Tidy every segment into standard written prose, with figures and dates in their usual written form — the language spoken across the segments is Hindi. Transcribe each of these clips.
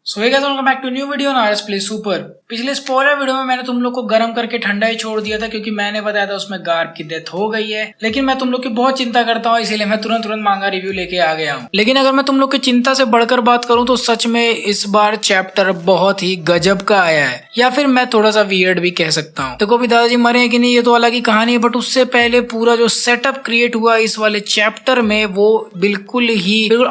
So hey guys, welcome back to new video on RS play super. पिछले स्पॉइलर वीडियो में मैंने तुम लोग को गर्म करके ठंडा ही छोड़ दिया था क्योंकि मैंने बताया था उसमें गार्प की डेथ हो गई है। लेकिन मैं तुम लोग की बहुत चिंता करता हूँ, इसीलिए मैं तुरंत मांगा रिव्यू लेके आ गया हूँ। लेकिन अगर मैं तुम लोग की चिंता से बढ़कर बात करूँ तो सच में इस बार चैप्टर बहुत ही गजब का आया है, या फिर मैं थोड़ा सा वियर्ड भी कह सकता हूँ। देखो अभी दादाजी मरे हैं कि नहीं ये तो अलग ही कहानी है, बट उससे पहले पूरा जो सेटअप क्रिएट हुआ इस वाले चैप्टर में वो बिल्कुल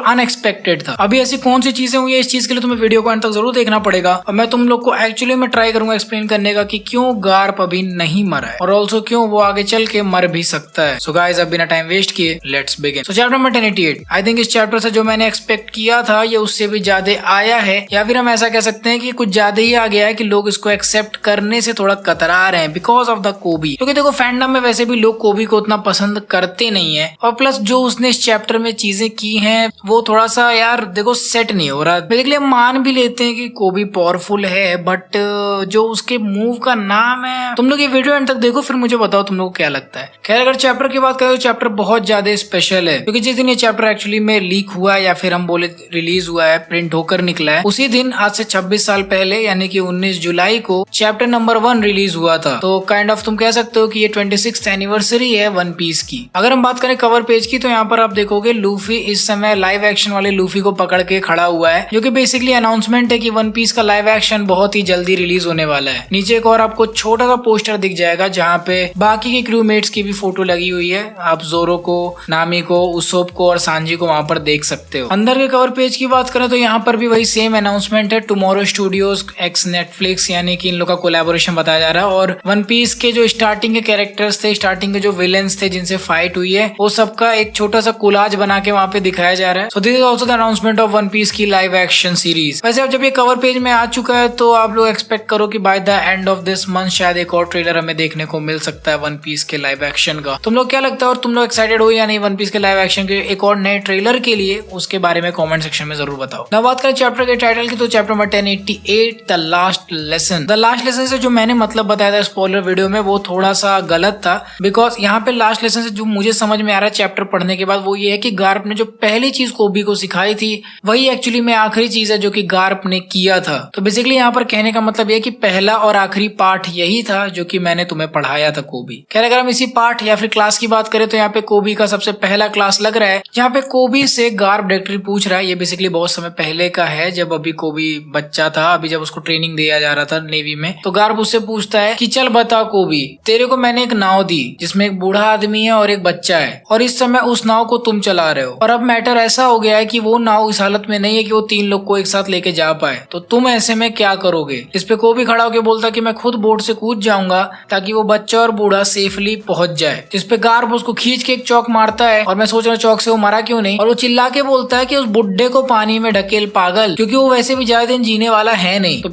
अनएक्सपेक्टेड था। अभी ऐसी कौन सी चीजें हुई है, इस चीज के लिए तुम्हें वीडियो को अंत तक जरूर देखना पड़ेगा। और मैं तुम लोग को एक्चुअली में ट्राई करूंगा एक्सप्लेन करने का कि क्यों गार्प अभी नहीं मरा है और ऑल्सो क्यों वो आगे चल के मर भी सकता है। सो गाइस, अब बिना टाइम वेस्ट किए let's begin. So chapter number 1088। I think इस चैप्टर से जो मैंने एक्सपेक्ट किया था ये उससे भी ज्यादा आया है, या फिर हम ऐसा कह सकते हैं कि कुछ ज्यादा ही आ गया है कि लोग इसको एक्सेप्ट करने से थोड़ा कतरा रहे हैं बिकॉज ऑफ द कोबी। क्योंकि देखो फैंडम में वैसे भी लोग कोबी को उतना पसंद करते नहीं है, और प्लस जो उसने इस चैप्टर में चीजें की हैं वो थोड़ा सा यार देखो सेट नहीं हो रहा। बेसिकली हम मान भी लेते हैं कि कोबी पावरफुल है, बट जो उसके मूव का नाम है, तुम लोग ये वीडियो एंड तक देखो फिर मुझे बताओ तुम लोग को क्या लगता है। खैर अगर चैप्टर की बात करें तो चैप्टर बहुत ज्यादा स्पेशल है, क्योंकि जिस दिन ये चैप्टर एक्चुअली में लीक हुआ है या फिर हम बोले रिलीज हुआ है, प्रिंट होकर निकला है, उसी दिन आज से 26 साल पहले यानी कि 19 जुलाई को चैप्टर नंबर 1 रिलीज हुआ था। तो काइंड ऑफ तुम कह सकते हो कि ये 26th एनिवर्सरी है वन पीस की। अगर हम बात करें कवर पेज की तो यहाँ पर आप देखोगे लूफी इस समय लाइव एक्शन वाले लूफी को पकड़ के खड़ा हुआ है, जो कि बेसिकली अनाउंसमेंट है कि वन पीस का लाइव एक्शन बहुत ही जल्दी रिलीज होने वाला है। नीचे एक और आपको छोटा सा पोस्टर दिख जाएगा जहाँ पे बाकी के क्रूमेट्स की भी फोटो लगी हुई है। आप जोरो को, नामी को, उसोप को और सांजी को वहाँ पर देख सकते हो। अंदर के कवर पेज की बात करें तो यहाँ पर भी वही सेम अनाउंसमेंट है, टुमारो स्टूडियोज एक्स नेटफ्लिक्स, यानी कि इन लोग का कोलैबोरेशन बताया जा रहा है। और वन पीस के जो स्टार्टिंग के कैरेक्टर्स थे, स्टार्टिंग के जो विलेंस थे जिनसे फाइट हुई है, वो सबका एक छोटा सा कोलाज बना के वहाँ पे दिखाया जा रहा है। So this is also the announcement of one piece की लाइव एक्शन सीरीज। वैसे अब जब ये कवर पेज में आ चुका है तो आप लोग एक्सपेक्ट करो कि by the end of this month शायद एक और ट्रेलर हमें देखने को मिल सकता है वन पीस के लाइव एक्शन का। तुम लोग क्या लगता है और तुम लोग एक्साइटेड हो या नहीं वन पीस के लाइव एक्शन के एक और नए ट्रेलर के लिए? उसके बारे में कमेंट सेक्शन में जरूर बताओ। ना बात करें चैप्टर के टाइटल की तो chapter number 1088 the last lesson. The last lesson से जो मैंने मतलब बताया था स्पॉइलर वीडियो में वो थोड़ा सा गलत था, बिकॉज यहाँ पे लास्ट लेसन से जो मुझे समझ में आ रहा है चैप्टर पढ़ने के बाद वो ये है कि गार्प ने जो पहली चीज कोबी को सिखाई थी वही एक्चुअली में आखिरी चीज है जो कि गार्प ने किया था। तो बेसिकली यहाँ पर कहने का मतलब ये कि पहला और आखिरी पार्ट यही था जो कि मैंने तुम्हें पढ़ाया था कोबी। खैर अगर हम इसी पार्ट या फिर क्लास की बात करें तो यहाँ पे कोबी का सबसे पहला क्लास लग रहा है, जहाँ पे कोबी से गार्प डायरेक्टली पूछ रहा है। ये बेसिकली बहुत समय पहले का है, जब अभी कोबी बच्चा था, अभी जब उसको ट्रेनिंग दिया जा रहा था नेवी में, तो गार्प उससे पूछता है कि चल बता कोबी, तेरे को मैंने एक नाव दी जिसमें एक बूढ़ा आदमी है और एक बच्चा है, और इस समय उस नाव को तुम चला रहे हो, और अब मैटर ऐसा हो गया है कि वो नाव इस हालत में नहीं है कि वो 3 लोग को एक साथ लेके जा पाए, तो तुम ऐसे में क्या करोगे? इस पे कोबी खड़ा होकर बोलता कि मैं खुद बोट से कूद जाऊंगा ताकि वो बच्चा और बूढ़ा सेफली पहुंच जाए। इस पे गार्प उसको खींच के एक चौक मारता है, और मैं सोच रहा हूँ चौक से वो मरा क्यों नहीं, और वो चिल्ला के बोलता है कि उस बुड्ढे को पानी में ढकेल पागल, क्योंकि वो वैसे भी ज्यादा दिन जीने वाला है नहीं। तो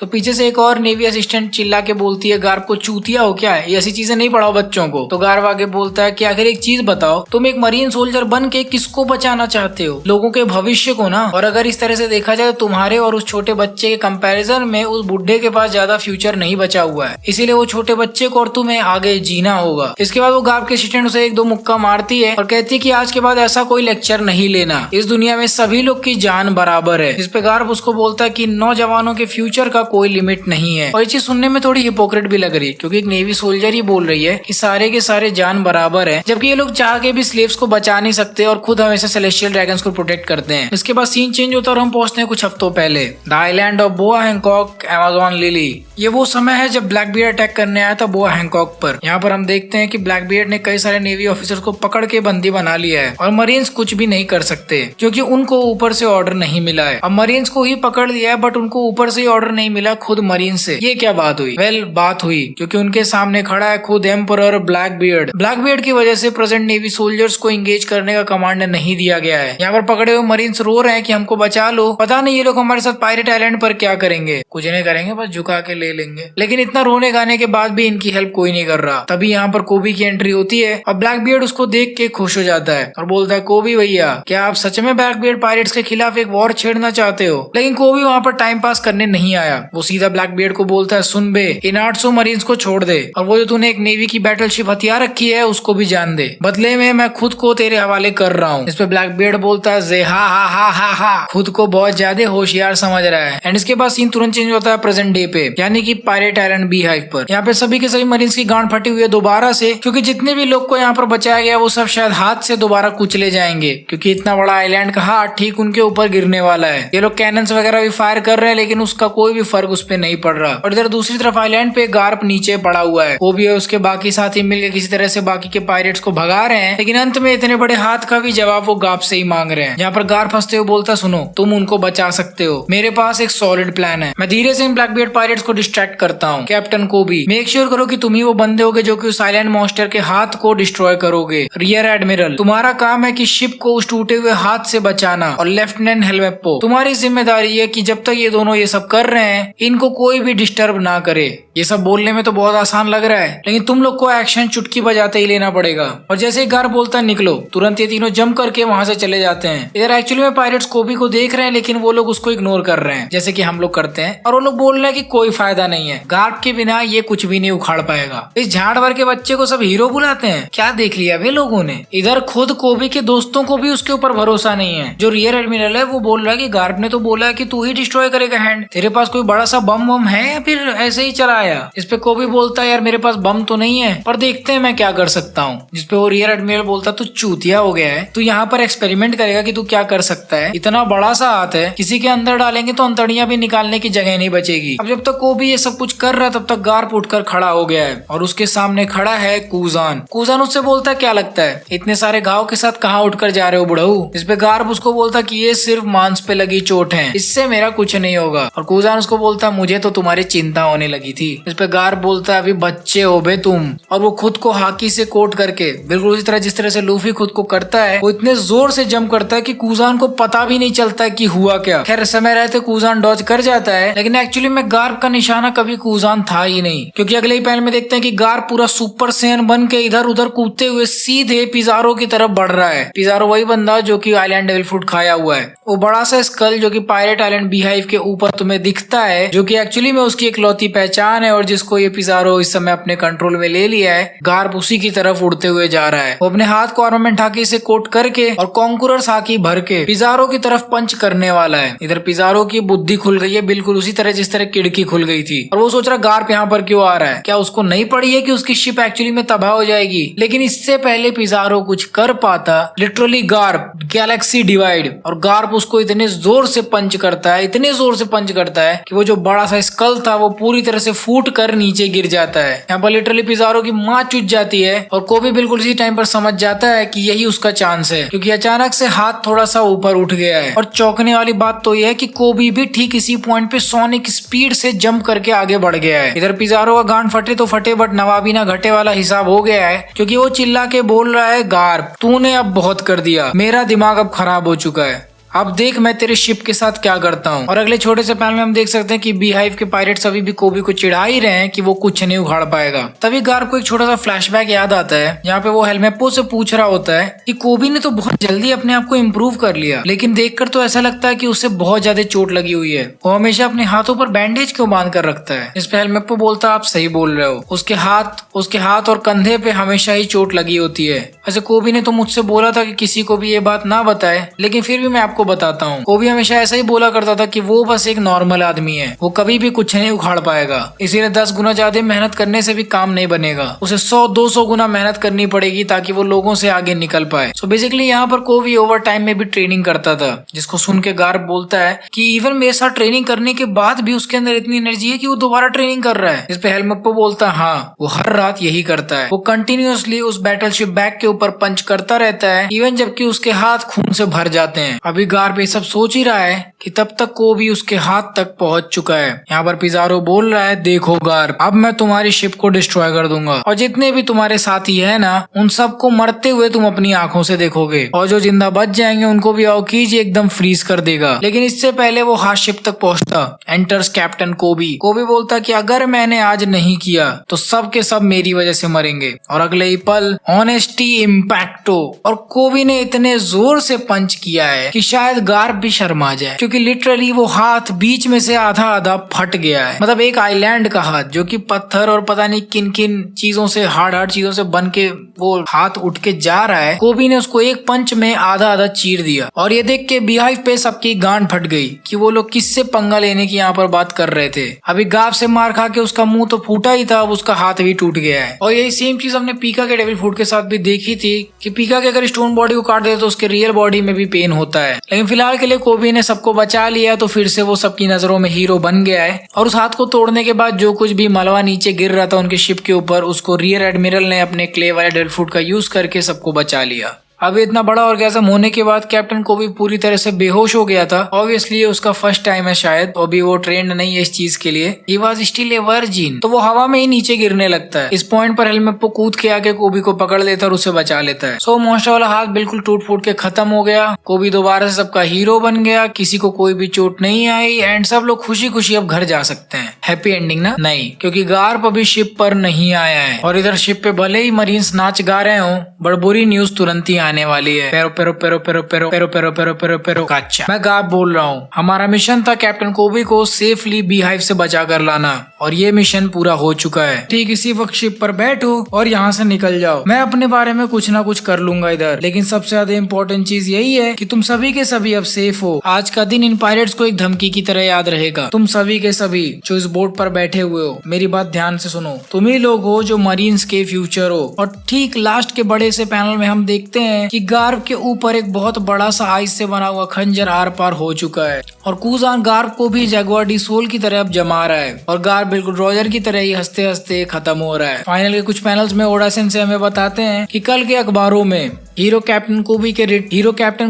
पीछे से एक और नेवी असिस्टेंट चिल्ला के बोलती है गार्प को, चूतिया हो क्या है, ये ऐसी चीजें नहीं पढ़ाओ बच्चों को। तो गार्प आगे बोलता है कि आखिर एक चीज बताओ, तुम एक मरीन सोल्जर बन के किसको बचाना चाहते हो? लोगों के भविष्य को ना। और अगर इस तरह से देखा जाए तो तुम्हारे और उस छोटे बच्चे के कंपैरिजन में उस बुड्ढे के पास ज्यादा फ्यूचर नहीं बचा हुआ है, इसीलिए वो छोटे बच्चे को और तुम्हें आगे जीना होगा। इसके बाद वो गार्प के असिस्टेंट उसे 1-2 मुक्का मारती है और कहती है कि आज के बाद ऐसा कोई लेक्चर नहीं लेना, इस दुनिया में सभी लोग की जान बराबर है। इस पे गार्प उसको बोलता है कि नौजवानों के फ्यूचर का कोई लिमिट नहीं है। और ये चीज सुनने में थोड़ी हिपोक्रेट भी लग रही है, क्योंकि एक नेवी सोल्जर ही बोल रही है कि सारे के सारे जान बराबर है, जबकि ये लोग चाह के भी स्लेव्स को बचा नहीं सकते और खुद हमेशा सेलेस्टियल ड्रैगन्स को प्रोटेक्ट करते हैं। इसके बाद सीन चेंज होता है और हम पहुंचते हैं कुछ हफ्तों पहले the island of boa Hancock, Amazon lily. ये वो समय है जब ब्लैकबियर्ड अटैक करने आया था बोआ हैंकॉक पर। यहाँ पर हम देखते हैं कि ब्लैकबियर्ड ने कई सारे नेवी ऑफिसर्स को पकड़ के बंदी बना लिया है, और मरीन्स कुछ भी नहीं कर सकते क्योंकि उनको ऊपर से ऑर्डर नहीं मिला है। अब मरीन्स को ही पकड़ लिया है बट उनको ऊपर से ऑर्डर नहीं मिला खुद मरीन से। ये क्या बात हुई? बात हुई क्योंकि उनके सामने खड़ा है खुद एम्परर ब्लैकबियर्ड। ब्लैकबियर्ड की वजह से प्रेजेंट नेवी सोल्जर्स को एंगेज करने का कमांड नहीं दिया गया है। यहाँ पर पकड़े हुए मरीन्स रो रहे हैं कि हमको बचा लो, पता नहीं ये लोग हमारे साथ पायरेट आइलैंड पर क्या करेंगे। कुछ नहीं करेंगे, बस झुका के ले लेंगे। लेकिन इतना रोने गाने के बाद भी इनकी हेल्प कोई नहीं कर रहा। तभी यहाँ पर कोबी की एंट्री होती है और ब्लैकबियर्ड उसको देख के खुश हो जाता है और बोलता है, कोबी भैया क्या आप सच में ब्लैकबियर्ड पायरेट्स के खिलाफ एक वॉर छेड़ना चाहते हो? लेकिन कोबी वहाँ पर टाइम पास करने नहीं आया। वो सीधा ब्लैकबीयर्ड को बोलता है, सुन बे, इन 800 मरीन्स को छोड़ दे और वो जो तूने एक नेवी की बैटलशिप हथियार रखी है उसको भी जान दे, बदले में मैं खुद को तेरे हवाले कर रहा हूँ। इस पे ब्लैकबीयर्ड बोलता है, जे हा हा हा हा हा, खुद को बहुत ज्यादा होशियार समझ रहा है। एंड इसके बाद सीन तुरंत चेंज होता है प्रेजेंट डे पे, यानी कि पायरेट आइलैंड बी हाइव पर। यहाँ पे सभी के सभी मरीन्स की गांड फटी हुई है दोबारा से, क्योंकि जितने भी लोग को यहाँ पर बचाया गया वो सब शायद हाथ से दोबारा कुचले जाएंगे, क्योंकि इतना बड़ा आइलैंड का हाथ ठीक उनके ऊपर गिरने वाला है। ये लोग कैनन्स वगैरह भी फायर कर रहे हैं लेकिन उसका कोई भी फर्क उस पर नहीं पड़ रहा। और इधर दूसरी तरफ आइलैंड पे गार्प नीचे पड़ा हुआ है, वो भी है उसके बाकी साथी मिलकर किसी तरह से बाकी के पायरेट्स को भगा रहे हैं, लेकिन अंत में इतने बड़े हाथ का भी जवाब वो गार्प से ही मांग रहे हैं। यहाँ पर गार्प हंसते हुए बोलता, सुनो, तुम उनको बचा सकते हो, मेरे पास एक सॉलिड प्लान है। मैं धीरे से इन ब्लैकबीयर्ड पायरेट्स को डिस्ट्रैक्ट करता हूँ। कैप्टन को भी मेक श्योर करो कि तुम ही वो बंदे होगे जो कि उस आइलैंड मॉन्स्टर के हाथ को डिस्ट्रॉय करोगे। रियर एडमिरल, तुम्हारा काम है कि शिप को उस टूटे हुए हाथ से बचाना, और लेफ्टिनेंट हेलमेप्पो, तुम्हारी जिम्मेदारी है कि जब तक ये दोनों ये सब कर रहे हैं इनको कोई भी डिस्टर्ब ना करे। ये सब बोलने में तो बहुत आसान लग रहा है, लेकिन तुम लोग को एक्शन चुटकी बजाते ही लेना पड़ेगा। और जैसे ही गार्प बोलता है निकलो, तुरंत ये तीनों जंप करके वहां से चले जाते हैं। इधर एक्चुअली में पायरेट्स कोबी को देख रहे हैं, लेकिन वो लोग उसको इग्नोर कर रहे हैं जैसे कि हम लोग करते हैं, और वो लोग बोल रहे हैं कि कोई फायदा नहीं है, गार्प के बिना ये कुछ भी नहीं उखाड़ पाएगा। इस झाड़ भर के बच्चे को सब हीरो बुलाते हैं, क्या देख लिया वे लोगों ने। इधर खुद कोबी के दोस्तों को भी उसके ऊपर भरोसा नहीं है। जो रियर एडमिरल है वो बोल रहा है कि गार्प ने तो बोला है कि तू ही डिस्ट्रॉय करेगा हैंड, तेरे पास कोई बड़ा सा बम वम है या फिर ऐसे ही चलाया। इस पे कोबी बोलता है, यार मेरे पास बम तो नहीं है, पर देखते हैं मैं क्या कर सकता हूँ। जिसपे वो रियर एडमिरल बोलता, तू चूतिया हो गया है, तू यहाँ पर एक्सपेरिमेंट करेगा कि तू क्या कर सकता है, इतना बड़ा सा हाथ है, किसी के अंदर डालेंगे तो अंतड़ियां भी निकालने की जगह नहीं बचेगी। अब जब तक कोबी ये सब कुछ कर रहा है तब तक गार्प उठकर खड़ा हो गया है और उसके सामने खड़ा है कूजान। कूजान उससे बोलता है, क्या लगता है इतने सारे घाव के साथ कहाँ उठकर जा रहे हो बुढ़ऊ। इस पे गार्प उसको बोलता कि ये सिर्फ मांस पे लगी चोट है, इससे मेरा कुछ नहीं होगा। और कूजान उसको बोलता, मुझे तो तुम्हारी चिंता होने लगी थी। इस पे गार्प बोलता, अभी बच्चे हो बे तुम। और वो खुद को हाकी से कोट करके बिल्कुल उसी तरह जिस तरह से लूफी खुद को करता है, वो इतने जोर से जंप करता है कि कूजान को पता भी नहीं चलता है कि हुआ क्या। खैर समय रहते कूजान डॉज कर जाता है, लेकिन एक्चुअली में गार्प का निशाना कभी कूजान था ही नहीं, क्योंकि अगले ही पैनल में देखते हैं कि गार्प पूरा सुपर सैयन बन के इधर उधर कूदते हुए सीधे पिजारो की तरफ बढ़ रहा है। पिजारो वही बंदा जो कि आइलैंड डेविल फ्रूट खाया हुआ है, वो बड़ा सा स्कल जो कि पायरेट आइलैंड बी हाइव के ऊपर तुम्हें दिखता है, जो कि एक्चुअली में उसकी इकलौती पहचान है और जिसको ये पिजारो इस समय अपने कंट्रोल में ले लिया है। गार्प उसी की तरफ उड़ते हुए जा रहा है। वो अपने हाथ को आर्मामेंट हाकी से कोट करके और कॉन्कुरर्स हाकी भर के पिजारो की तरफ पंच करने वाला है। इधर पिजारो की बुद्धि खुल गई है, बिल्कुल उसी तरह जिस तरह खिड़की खुल गई थी, और वो सोच रहा गार्प यहाँ पर क्यों आ रहा है, क्या उसको नहीं पड़ी है कि उसकी शिप एक्चुअली में तबाह हो जाएगी। लेकिन इससे पहले पिजारो कुछ कर पाता, लिटरली गार्प गैलेक्सी डिवाइड, और गार्प उसको इतने जोर से पंच करता है, इतने जोर से पंच करता है कि वो जो बड़ा सा स्कल था वो पूरी तरह से फूट कर नीचे गिर जाता है। यहाँ पर लिटरली पिजारो की माँ चुच जाती है और कोबी बिल्कुल इसी टाइम पर समझ जाता है कि यही उसका चांस है, क्योंकि अचानक से हाथ थोड़ा सा ऊपर उठ गया है। और चौंकने वाली बात तो यह है कि कोबी भी ठीक इसी पॉइंट पे सोनिक स्पीड से जंप करके आगे बढ़ गया है। इधर पिजारो का गांड फटे तो फटे, बट नवाबी ना घटे वाला हिसाब हो गया है, क्योंकि वो चिल्ला के बोल रहा है, गार्प तूने अब बहुत कर दिया, मेरा दिमाग अब खराब हो चुका है, अब देख मैं तेरे शिप के साथ क्या करता हूँ। और अगले छोटे से पैनल में हम देख सकते हैं कि बी हाइव के पायरेट्स अभी भी कोबी को चिढ़ा ही रहे हैं कि वो कुछ नहीं उखाड़ पाएगा। तभी गार्प को एक छोटा सा फ्लैशबैक याद आता है, जहाँ पे वो हेलमेप्पो से पूछ रहा होता है कि कोबी ने तो बहुत जल्दी अपने आप को इम्प्रूव कर लिया, लेकिन देखकर तो ऐसा लगता है कि उसे बहुत ज्यादा चोट लगी हुई है, वो हमेशा अपने हाथों पर बैंडेज क्यों बांध कर रखता है। इस पे हेलमेप्पो बोलता है, आप सही बोल रहे हो, उसके हाथ और कंधे पे हमेशा ही चोट लगी होती है। वैसे कोबी ने तो मुझसे बोला था कि किसी को भी ये बात ना बताए, लेकिन फिर भी मैं आपको बताता हूँ। कोबी हमेशा ऐसा ही बोला करता था कि वो बस एक नॉर्मल आदमी है, वो कभी भी कुछ नहीं उखाड़ पाएगा, इसीलिए 10 गुना ज्यादा मेहनत करने से भी काम नहीं बनेगा, उसे 100-200 गुना मेहनत करनी पड़ेगी ताकि वो लोगों से आगे निकल पाए। सो बेसिकली यहाँ पर कोबी ओवर टाइम में भी ट्रेनिंग करता था, जिसको सुन के गार्प बोलता है कि इवन मेरे साथ ट्रेनिंग करने के बाद भी उसके अंदर इतनी एनर्जी है कि वो दोबारा ट्रेनिंग कर रहा है। इस पे हेलमेप्पो बोलता है, हाँ वो हर रात यही करता है, वो कंटिन्यूअसली उस बैटलशिप बैग के ऊपर पंच करता रहता है, इवन जबकि उसके हाथ खून से भर जाते हैं। अभी गार्प ये सब सोच ही रहा है कि तब तक कोबी उसके हाथ तक पहुंच चुका है। यहाँ पर पिजारो बोल रहा है, देखो गार्प, अब मैं तुम्हारी शिप को डिस्ट्रॉय कर दूंगा और जितने भी तुम्हारे साथी है ना, उन सबको मरते हुए तुम अपनी आंखों से देखोगे, और जो जिंदा बच जाएंगे उनको भी अवकीज एकदम फ्रीज कर देगा। लेकिन इससे पहले वो हाथ शिप तक पहुंचता, एंटर्स कैप्टन कोबी। कोबी बोलता कि अगर मैंने आज नहीं किया तो सब के सब मेरी वजह से मरेंगे। और अगले ही पल ऑनेस्टी इम्पैक्टो, और कोबी ने इतने जोर से पंच किया है कि शायद शायद गार्प भी शर्मा जाए, क्योंकि लिटरली वो हाथ बीच में से आधा आधा फट गया है। मतलब एक आइलैंड का हाथ जो कि पत्थर और पता नहीं किन किन चीजों से, हार्ड चीजों से बन के वो हाथ उठ के जा रहा है, कोबी ने उसको एक पंच में आधा आधा चीर दिया। और ये देख के बीहाइव पे सबकी गांड फट गई कि वो लोग किससे पंगा लेने की यहाँ पर बात कर रहे थे। अभी गार्प से मार खा के उसका मुंह तो फूटा ही था, अब उसका हाथ भी टूट गया है। और यही सेम चीज हमने पीका के डेविल फ्रूट के साथ भी देखी थी कि पीका के अगर स्टोन बॉडी को काट दे तो उसके रियल बॉडी में भी पेन होता है। लेकिन फिलहाल के लिए कोबी ने सबको बचा लिया, तो फिर से वो सबकी नजरों में हीरो बन गया है। और उस हाथ को तोड़ने के बाद जो कुछ भी मलबा नीचे गिर रहा था उनके शिप के ऊपर, उसको रियर एडमिरल ने अपने क्ले वाले डेविल फ्रूट का यूज करके सबको बचा लिया। अभी इतना बड़ा ऑर्गेज़म होने के बाद कैप्टन कोबी पूरी तरह से बेहोश हो गया था। ऑब्वियसली उसका फर्स्ट टाइम है शायद, अभी वो ट्रेंड नहीं है इस चीज के लिए। He was still a virgin, तो वो हवा में ही नीचे गिरने लगता है। इस पॉइंट पर हेलमेट कूद के आके कोबी को पकड़ लेता है और उसे बचा लेता है। सो मॉन्स्टर वाला हाथ बिल्कुल टूट फूट के खत्म हो गया। कोबी दोबारा से सबका हीरो बन गया, किसी को कोई भी चोट नहीं आई एंड सब लोग खुशी खुशी अब घर जा सकते हैं। हैप्पी एंडिंग ना? नहीं, क्योंकि गार्प अभी शिप पर नहीं आया है। और इधर शिप पे भले ही मरीन्स नाच गा रहे हो, बट बुरी न्यूज तुरंत ही आने वाली है। पेरो पेरो पेरो पेरो पेरो पेरो पेरो पेरो पेरो पेरो काचा, मैं गार्प बोल रहा हूँ। हमारा मिशन था कैप्टन कोबी को सेफली बीहाइव से बचा कर लाना, और ये मिशन पूरा हो चुका है। ठीक इसी वक्त शिप पर बैठो और यहाँ से निकल जाओ। मैं अपने बारे में कुछ ना कुछ कर लूंगा इधर, लेकिन सबसे ज्यादा इम्पोर्टेंट चीज यही है कि तुम सभी के सभी अब सेफ हो। आज का दिन इन पायरेट्स को एक धमकी की तरह याद रहेगा। तुम सभी के सभी जो इस बोट पर बैठे हुए हो, मेरी बात ध्यान से सुनो। तुम ही लोग हो जो मरीन्स के फ्यूचर हो। और ठीक लास्ट के बड़े से पैनल में हम देखते हैं कि गार्प के ऊपर एक बहुत बड़ा सा आइस से बना हुआ खंजर आर पार हो चुका है, और कूजान गार्प को भी जगुआर डी सोल की तरह अब जमा रहा है, और गार्प बिल्कुल रॉजर की तरह ही हंसते हंसते खत्म हो रहा है। फाइनल के कुछ पैनल्स में ओडा सेंसेई हमें बताते हैं कि कल के अखबारों में हीरो कैप्टन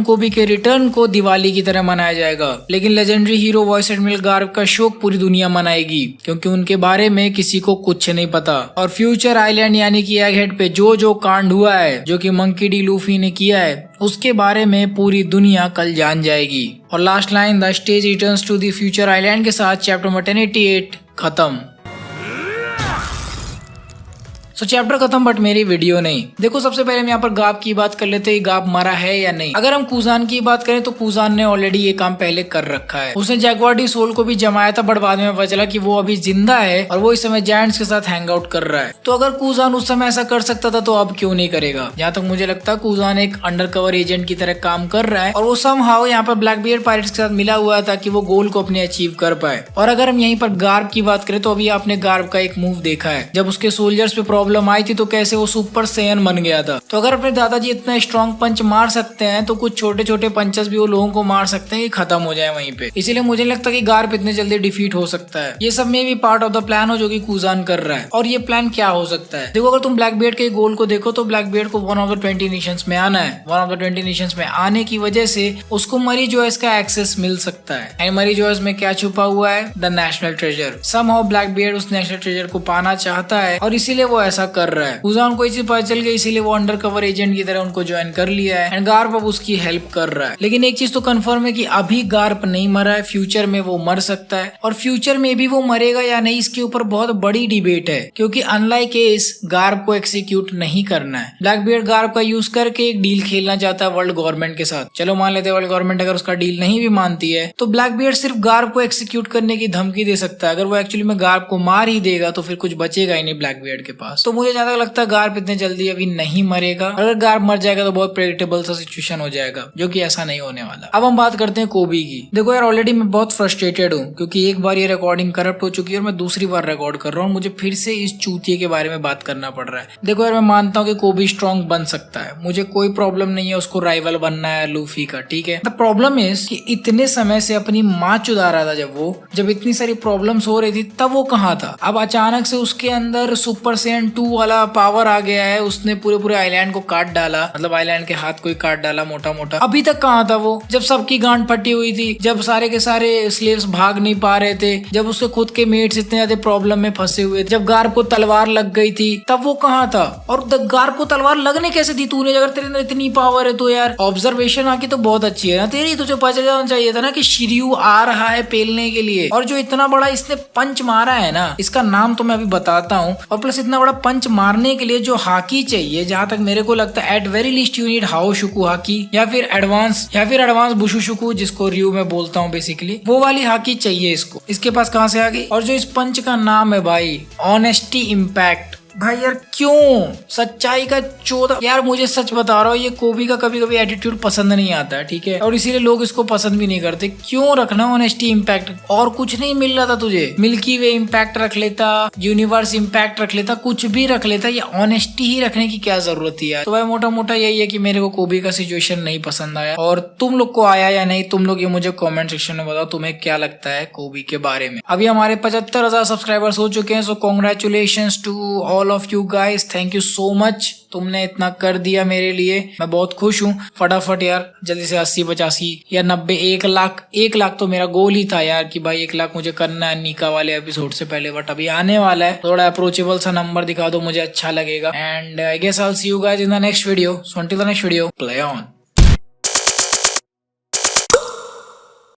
कोबी के रिटर्न को दिवाली की तरह मनाया जाएगा, लेकिन legendary hero voice admiral Garp का शोक पूरी दुनिया मनाएगी, क्योंकि उनके बारे में किसी को कुछ नहीं पता। और फ्यूचर आइलैंड यानी कि एगहेड पे जो कांड हुआ है, जो कि मंकी डी लूफी ने किया है, उसके बारे में पूरी दुनिया कल जान जाएगी। और last line the stage returns to the future island के साथ चैप्टर 1088 खत्म। तो चैप्टर खत्म, बट मेरी वीडियो नहीं। देखो, सबसे पहले हम यहाँ पर गार्प की बात कर लेते हैं, गार्प मरा है या नहीं। अगर हम कूजान की बात करें तो कूजान ने ऑलरेडी ये काम पहले कर रखा है। उसने जगुआर डी सोल को भी जमाया था, बट बाद में पता चला कि वो अभी जिंदा है और वो इस समय जायंट्स के साथ हैंग आउट कर रहा है। तो अगर कूजान उस समय ऐसा कर सकता था तो अब क्यों नहीं करेगा? जहाँ तक मुझे लगता है कूजान एक अंडरकवर एजेंट की तरह काम कर रहा है, और वो समहाउ यहाँ पर ब्लैकबियर्ड पायरेट्स के साथ मिला हुआ है ताकि वो गोल को अपने अचीव कर पाए। और अगर हम यहीं पर गार्प की बात करें तो अभी आपने गार्प का एक मूव देखा है, जब उसके सोल्जर्स पे प्रॉब्लम आई थी तो कैसे वो सुपर सैयन बन गया था। तो अगर अपने दादाजी इतना स्ट्रॉन्ग पंच मार सकते हैं तो कुछ छोटे छोटे पंचेस भी वो लोगों को मार सकते हैं कि खत्म हो जाए वहीं पे। इसीलिए मुझे लगता है कि गार्प इतने जल्दी डिफीट हो सकता है। ये सब में भी पार्ट ऑफ द प्लान हो जो कि कूजान कर रहा है। और ये प्लान क्या हो सकता है? देखो, अगर तुम ब्लैकबियर्ड के गोल को देखो तो ब्लैकबियर्ड को 1 ऑफ द 20 नेशंस में आना है। 1 ऑफ द 20 नेशंस में आने की वजह से उसको मरी जॉयस का एक्सेस मिल सकता है। एंड मरी जॉयस में क्या छुपा हुआ है? The national treasure. समहाउ ब्लैकबियर्ड उस नेशनल ट्रेजर को पाना चाहता है और इसीलिए वो ऐसा कर रहा है। कूजान को इसी पता चल गई, इसीलिए वो अंडरकवर एजेंट की तरह उनको ज्वाइन कर लिया है एंड गार्प अब उसकी हेल्प कर रहा है। लेकिन एक चीज तो कंफर्म है कि अभी गार्प नहीं मरा है, फ्यूचर में वो मर सकता है। और फ्यूचर में भी वो मरेगा या नहीं, इसके ऊपर बहुत बड़ी डिबेट है, क्योंकि अनलाइक केस गार्प को एक्सिक्यूट नहीं करना है। ब्लैकबियर्ड गार्प का यूज करके एक डील खेलना चाहता है वर्ल्ड गवर्नमेंट के साथ। चलो मान लेते हैं वर्ल्ड गवर्नमेंट अगर उसका डील नहीं भी मानती है तो ब्लैकबियर्ड सिर्फ गार्प को एक्सिक्यूट करने की धमकी दे सकता है। अगर वो एक्चुअली में गार्प को मार ही देगा तो फिर कुछ बचेगा ही नहीं ब्लैकबियर्ड के पास। तो मुझे ज्यादा लगता है गार्प इतने जल्दी अभी नहीं मरेगा। अगर गार्प मर जाएगा तो बहुत प्रेडिक्टेबल सा सिचुएशन हो जाएगा, जो कि ऐसा नहीं होने वाला। अब हम बात करते हैं कोबी की। देखो यार, ऑलरेडी मैं बहुत फ्रस्ट्रेटेड हूँ क्योंकि एक बार ये रिकॉर्डिंग करप्ट हो चुकी है और मैं दूसरी बार रिकॉर्ड कर रहा हूँ। मुझे फिर से इस चूतिए के बारे में बात करना पड़ रहा है। देखो यार, मैं मानता हूँ कि कोबी स्ट्रॉन्ग बन सकता है, मुझे कोई प्रॉब्लम नहीं है उसको राइवल बनना है लूफी का, ठीक है। द प्रॉब्लम इज कि इतने समय से अपनी माँ चुदा रहा था, जब इतनी सारी प्रॉब्लम्स हो रही थी तब वो कहाँ था। अब अचानक से उसके अंदर सुपर सैयन 2 वाला पावर आ गया है, उसने पूरे आइलैंड को काट डाला, मतलब आइलैंड के हाथ को ही काट डाला मोटा मोटा। अभी तक कहाँ था वो, जब सबकी गांड फटी हुई थी, जब सारे के सारे स्लेव्स भाग नहीं पा रहे थे, जब उसके खुद के मेट्स इतने ज्यादा प्रॉब्लम में फंसे हुए थे, जब गार्प को तलवार लग गई थी तब वो कहाँ था। और गार्प को तलवार लगने कैसे दी तूने? अगर तेरे अंदर इतनी पावर है तो यार ऑब्जर्वेशन आके तो बहुत अच्छी है ना तेरी। तुझे पता चल जाना चाहिए था ना कि शिर्यू आ रहा है पेलने के लिए। और जो इतना बड़ा इसने पंच मारा है ना, इसका नाम तो मैं अभी बताता हूँ। और प्लस इतना बड़ा पंच मारने के लिए जो हाकी चाहिए, जहां तक मेरे को लगता है at very least you need हाओ शुकू हाकी या फिर एडवांस बुशु शुकू, जिसको रियू में बोलता हूँ बेसिकली, वो वाली हाकी चाहिए इसको। इसके पास कहाँ से आ गई? और जो इस पंच का नाम है भाई, ऑनेस्टी इम्पैक्ट। भाई यार क्यों सच्चाई का चौदह, यार मुझे सच बता रहा हूँ, ये कोबी का कभी कभी एटीट्यूड पसंद नहीं आता है, ठीक है, और इसीलिए लोग इसको पसंद भी नहीं करते। क्यों रखना ऑनेस्टी इम्पैक्ट? और कुछ नहीं मिल रहा था तुझे? मिल्की वे इम्पैक्ट रख लेता, यूनिवर्स इम्पैक्ट रख लेता, कुछ भी रख लेता, ये ऑनेस्टी ही रखने की क्या जरूरत थी यार? तो भाई मोटा मोटा यही है कि मेरे को कोबी का सिचुएशन नहीं पसंद आया। और तुम लोग को आया या नहीं, तुम लोग ये मुझे कॉमेंट सेक्शन में बताओ तुम्हें क्या लगता है कोबी के बारे में। अभी हमारे 75,000 सब्सक्राइबर्स हो चुके हैं, so congratulations to all of you guys, thank you so much, तुमने इतना कर दिया मेरे लिए, मैं बहुत खुश हूँ। फटाफट यार जल्दी से 80, 85 या 90, 1 लाख तो मेरा गोल ही था यार, कि भाई 1 लाख मुझे करना है निका वाले एपिसोड से पहले, बट अभी आने वाला है। थोड़ा अप्रोचेबल सा नंबर दिखा दो, मुझे अच्छा लगेगा। And I guess I will see you guys in the next video, so until the next video, play on.